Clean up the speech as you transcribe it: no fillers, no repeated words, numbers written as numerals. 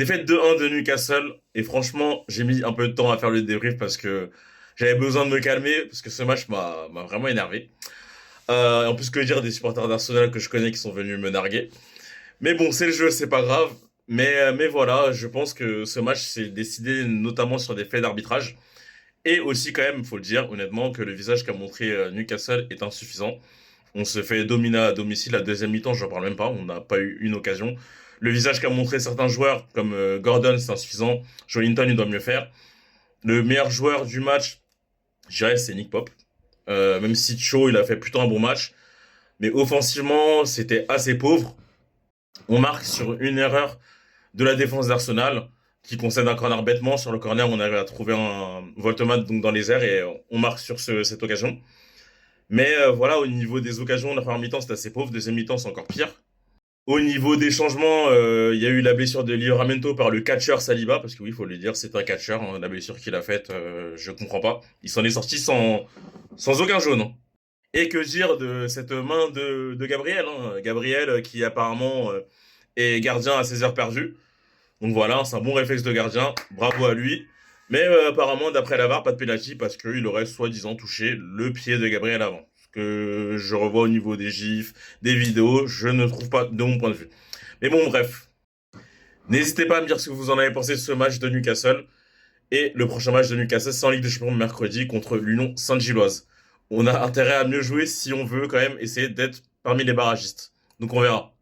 Défaite 2-1 de Newcastle. Et franchement, j'ai mis un peu de temps à faire le débrief parce que j'avais besoin de me calmer parce que ce match m'a vraiment énervé. En plus, que dire des supporters d'Arsenal que je connais qui sont venus me narguer. Mais bon, c'est le jeu, c'est pas grave. Mais voilà, je pense que ce match s'est décidé notamment sur des faits d'arbitrage. Et aussi, quand même, faut le dire honnêtement, que le visage qu'a montré Newcastle est insuffisant. On se fait dominer à domicile la deuxième mi-temps, je n'en parle même pas, on n'a pas eu une occasion. Le visage qu'a montré certains joueurs, comme Gordon, c'est insuffisant. Joelinton, il doit mieux faire. Le meilleur joueur du match, je dirais, c'est Nick Pope. Même si Cho, il a fait plutôt un bon match. Mais offensivement, c'était assez pauvre. On marque sur une erreur de la défense d'Arsenal, qui concède un corner bêtement. Sur le corner, on arrive à trouver un Voltemat donc dans les airs et on marque sur cette occasion. Mais voilà, au niveau des occasions, la première mi-temps, c'est assez pauvre. Deuxième mi-temps, c'est encore pire. Au niveau des changements, il y a eu la blessure de Livramento par le catcheur Saliba, parce que oui, il faut le dire, c'est un catcheur, hein, la blessure qu'il a faite, je comprends pas. Il s'en est sorti sans aucun jaune, hein. Et que dire de cette main de Gabriel, hein, Gabriel qui apparemment est gardien à ses heures perdues. Donc voilà, c'est un bon réflexe de gardien, bravo à lui. Mais apparemment, d'après la VAR, pas de pénalty parce qu'il aurait soi-disant touché le pied de Gabriel avant. Ce que je revois au niveau des gifs, des vidéos, je ne trouve pas de mon point de vue. Mais bon, bref. N'hésitez pas à me dire ce que vous en avez pensé de ce match de Newcastle. Et le prochain match de Newcastle, c'est en Ligue des Champions mercredi contre l'Union Saint-Gilloise. On a intérêt à mieux jouer si on veut quand même essayer d'être parmi les barragistes. Donc on verra.